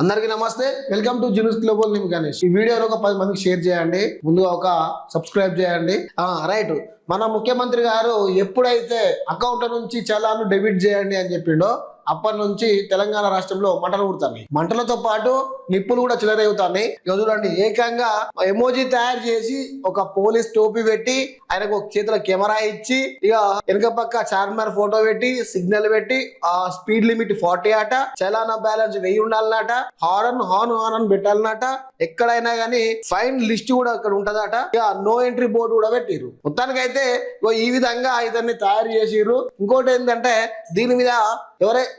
అందరికీ నమస్తే, welcome to జినూస్ global. నేను గణేష్. ఈ వీడియోని ఒక 10 మందికి షేర్ చేయండి, ముందుగా ఒక సబ్స్క్రైబ్ చేయండి. రైట్, మన ముఖ్యమంత్రి గారు ఎప్పుడైతే అకౌంట్ నుంచి చలాను డెబిట్ చేయండి అని చెప్పిండో అప్పటి నుంచి తెలంగాణ రాష్ట్రంలో మంటలు పుడుతున్నాయి. మంటలతో పాటు నిప్పులు కూడా చిలరేగుతున్నాయి. చూడండి, ఏకంగా ఎమోజీ తయారు చేసి ఒక పోలీస్ టోపీ పెట్టి ఆయనకు ఒక చేతిలో కెమెరా ఇచ్చి ఇక వెనక పక్క చార్మినార్ ఫోటో పెట్టి సిగ్నల్ పెట్టి ఆ స్పీడ్ లిమిట్ 40 అట, చలానా బ్యాలెన్స్ 1000 ఉండాలన్నట, హార్న్ అని పెట్టాలన్నట, ఎక్కడైనా గానీ ఫైన్ లిస్ట్ కూడా అక్కడ ఉంటదట, ఇక నో ఎంట్రీ బోర్డు కూడా పెట్టిరు. మొత్తానికైతే ఈ విధంగా ఇతన్ని తయారు చేసిర్రు. ఇంకోటి ఏంటంటే దీని మీద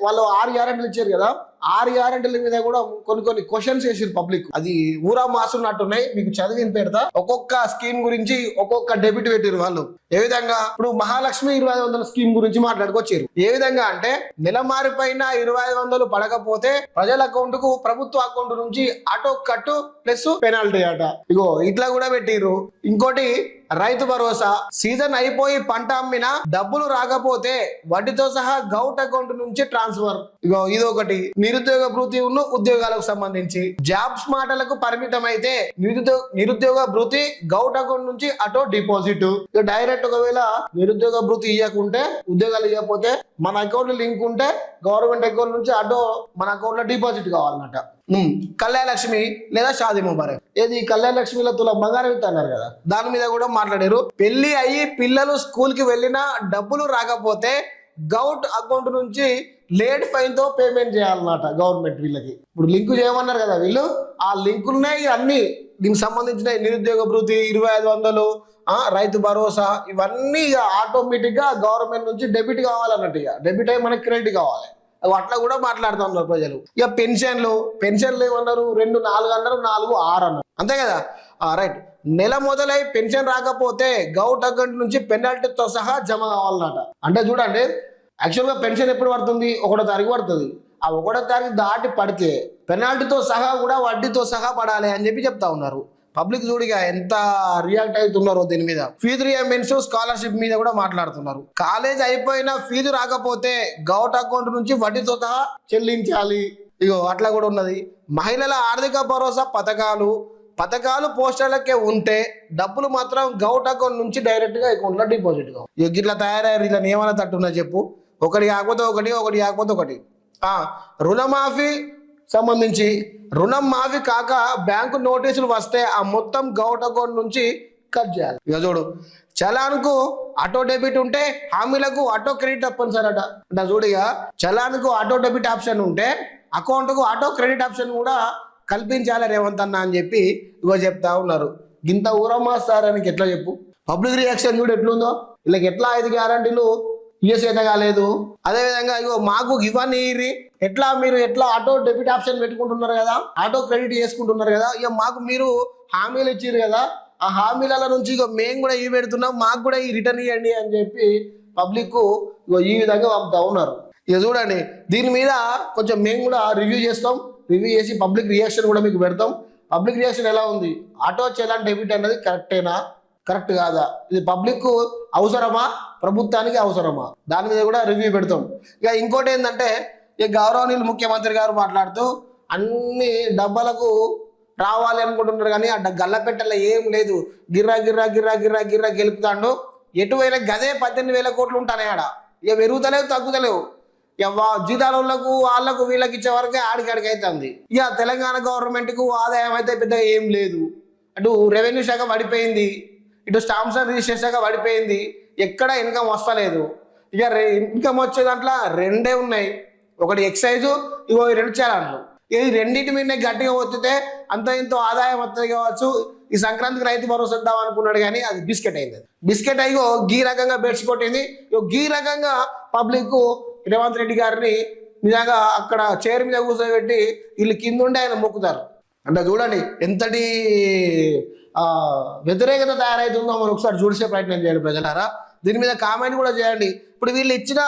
వాళ్ళు 6 గ్యారెంటీలు ఇచ్చారు కదా, 6 గ్యారెంటీల మీద కూడా కొన్ని క్వశ్చన్స్ వేసారు పబ్లిక్. అది ఊరా మాసున్నట్టున్నాయి, మీకు చదివి పెడతా. ఒక్కొక్క స్కీమ్ గురించి ఒక్కొక్క డెబిట్ పెట్టారు వాళ్ళు. ఏ విధంగా ఇప్పుడు మహాలక్ష్మి 2500 స్కీమ్ గురించి మాట్లాడుకొచ్చారు. ఏ విధంగా అంటే నెలమారి పైన 2500 పడకపోతే ప్రజల అకౌంట్ కు ప్రభుత్వ అకౌంట్ నుంచి ఆటో కట్టు ప్లస్ పెనాల్టీ అట. ఇగో ఇట్లా కూడా పెట్టిరు. ఇంకోటి రైతు భరోసా, సీజన్ అయిపోయి పంట అమ్మిన డబ్బులు రాకపోతే వడ్డీతో సహా గౌట్ అకౌంట్ నుంచి ట్రాన్స్ఫర్. ఇగో ఇదొకటి. నిరుద్యోగ భృతి ఉన్న ఉద్యోగాలకు సంబంధించి జాబ్స్ మాటలకు పరిమితం అయితే నిరుద్యోగ భృతి గౌట్ అకౌంట్ నుంచి ఆటో డిపాజిట్. ఇక డైరెక్ట్ ఒకవేళ నిరుద్యోగ భృతి ఇవ్వకుంటే, ఉద్యోగాలు ఇవ్వకపోతే మన అకౌంట్ లింక్ ఉంటే గవర్నమెంట్ అకౌంట్ నుంచి ఆటో మన అకౌంట్ లో డిపాజిట్ కావాలన్నమాట. కళ్యాణ లక్ష్మి లేదా షాదీ ముబారక్. ఏది కళ్యాణ లక్ష్మిలో తుల బంగారం ఇస్తున్నారు కదా, దాని మీద కూడా మాట్లాడారు. పెళ్లి అయ్యి పిల్లలు స్కూల్ కి వెళ్ళినా డబ్బులు రాకపోతే గౌట్ అకౌంట్ నుంచి లేట్ ఫైన్ తో పేమెంట్ చేయాలన్నమాట గవర్నమెంట్ వీళ్ళకి. ఇప్పుడు లింక్ చేయమన్నారు కదా వీళ్ళు, ఆ లింకులునే అన్ని దీనికి సంబంధించిన నిరుద్యోగ భృతి 2500, రైతు భరోసా, ఇవన్నీ ఇక ఆటోమేటిక్ గా గవర్నమెంట్ నుంచి డెబిట్ కావాలన్నట్టు. ఇక డెబిట్ అయ్యి మనకి క్రెడిట్ కావాలి. అట్లా కూడా మాట్లాడుతున్నారు ప్రజలు. ఇక పెన్షన్లు ఏమన్నారు, 2, 4 అన్నారు, 4, 6 అన్నారు, అంతే కదా. రైట్, నెల మొదలై పెన్షన్ రాకపోతే గౌట్ అకౌంట్ నుంచి పెనాల్టీతో సహా జమ కావాలన్నమాట. అంటే చూడండి, యాక్చువల్గా పెన్షన్ ఎప్పుడు పడుతుంది, 1వ తారీఖు పడుతుంది. ఆ 1వ తారీఖు దాటి పడితే పెనాల్టీతో సహా కూడా వడ్డీతో సహా పడాలి అని చెప్తా ఉన్నారు. పబ్లిక్ చూడిగా ఎంత రియాక్ట్ అవుతున్నారో దీని మీద. ఫీజు రియంబర్స్మెంట్, స్కాలర్షిప్ మీద కూడా మాట్లాడుతున్నారు. కాలేజ్ అయిపోయినా ఫీజు రాకపోతే గౌట్ అకౌంట్ నుంచి వడ్డీతో సహా చెల్లించాలి. ఇగో అట్లా కూడా ఉన్నది. మహిళల ఆర్థిక భరోసా పథకాలు పోస్టర్లకే ఉంటే డబ్బులు మాత్రం గౌట్ అకౌంట్ నుంచి డైరెక్ట్ గా అకౌంట్ లో డిపాజిట్ కావు. ఇట్లా తయారయ్యారు. ఇలా ఏమైనా తట్టున్నా చెప్పు, ఒకటి కాకపోతే ఒకటి. రుణమాఫీ సంబంధించి రుణం మాఫీ కాక బ్యాంకు నోటీసులు వస్తే ఆ మొత్తం గౌట్ అకౌంట్ నుంచి కట్ చేయాలి. ఇక చూడు, చలాన్కు ఆటో డెబిట్ ఉంటే హామీలకు ఆటో క్రెడిట్ తప్పనిసరి అట. అంటే చూడిగా, చలాన్కు ఆటో డెబిట్ ఆప్షన్ ఉంటే అకౌంట్కు ఆటో క్రెడిట్ ఆప్షన్ కూడా కల్పించాలి రేవంత్ అన్న అని చెప్పి ఇగో చెప్తా ఉన్నారు. ఇంత ఊరమ్మా సార్ అని ఎట్లా చెప్పు. పబ్లిక్ రియాక్షన్ చూడు ఎట్లుందో. వీళ్ళకి ఎట్లా 5 గ్యారంటీలు చేత కాలేదు. అదేవిధంగా ఇగో మాకు ఇవన్నీ మీరు ఎట్లా ఆటో డెబిట్ ఆప్షన్ పెట్టుకుంటున్నారు కదా, ఆటో క్రెడిట్ చేసుకుంటున్నారు కదా, ఇక మాకు మీరు హామీలు ఇచ్చారు కదా, ఆ హామీల నుంచి ఇక మేము కూడా ఇవి పెడుతున్నాం, మాకు కూడా ఈ రిటర్న్ ఇవ్వండి అని చెప్పి పబ్లిక్ ఈ విధంగా పంపుతా ఉన్నారు. ఇక చూడండి, దీని మీద కొంచెం మేము కూడా రివ్యూ చేసి పబ్లిక్ రియాక్షన్ కూడా మీకు పెడతాం. పబ్లిక్ రియాక్షన్ ఎలా ఉంది, ఆటో చలాన్ డెబిట్ అనేది కరెక్ట్ కాదా, ఇది పబ్లిక్ అవసరమా, ప్రభుత్వానికి అవసరమా, దాని మీద కూడా రివ్యూ పెడతాం. ఇక ఇంకోటి ఏంటంటే, ఇక గౌరవనీయులు ముఖ్యమంత్రి గారు మాట్లాడుతూ అన్ని డబ్బాలకు రావాలి అనుకుంటున్నారు కానీ ఆ గల్లపెట్టెల ఏం లేదు, గిర్రా గెలుపుతాడు. ఎటువైనా గదే 18,000 కోట్లు ఉంటానే ఆడ. ఇక పెరుగుతలేవు తగ్గుతలేవు. ఇక జీతాలకు వీళ్ళకి ఇచ్చే వరకే ఆడికాడికి అవుతుంది. ఇక తెలంగాణ గవర్నమెంట్ కు ఆదాయం అయితే పెద్దగా ఏం లేదు. అటు రెవెన్యూ శాఖ పడిపోయింది, ఇటు స్టాంప్స్ అండ్ రిజిస్ట్రేషన్ శాఖ పడిపోయింది, ఎక్కడ ఇన్కమ్ వస్తలేదు. ఇక ఇన్కమ్ వచ్చే దాంట్లో 2 ఉన్నాయి, ఒకటి ఎక్సైజు, ఇగో 2 చలాన్లు. ఇది రెండింటి మీద గట్టిగా ఒత్తితే అంత ఇంతో ఆదాయం వస్తుంది కావచ్చు. ఈ సంక్రాంతికి రైతు భరోసా ఇద్దాం అనుకున్నాడు కానీ అది బిస్కెట్ అయింది. బిస్కెట్ అయ్యో గీ రకంగా బెడ్స్ కొట్టింది. గీ రకంగా పబ్లిక్ రేవంత్ రెడ్డి గారిని నిజంగా అక్కడ చైర్ మీద కూర్చోబెట్టి వీళ్ళు కింద ఉండి ఆయన మొక్కుతారు. అంటే చూడండి ఎంతటి వ్యతిరేకత తయారైతుందో మనం ఒకసారి చూసే ప్రయత్నం చేయండి ప్రజలారా. దీని మీద కామెంట్ కూడా చేయండి. ఇప్పుడు వీళ్ళు ఇచ్చిన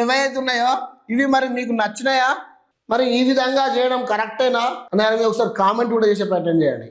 ఏవైతే ఉన్నాయో ఇవి మరి మీకు నచ్చినాయా, మరి ఈ విధంగా చేయడం కరెక్టేనా అని ఒకసారి కామెంట్ కూడా చేసే ప్రయత్నం చేయండి.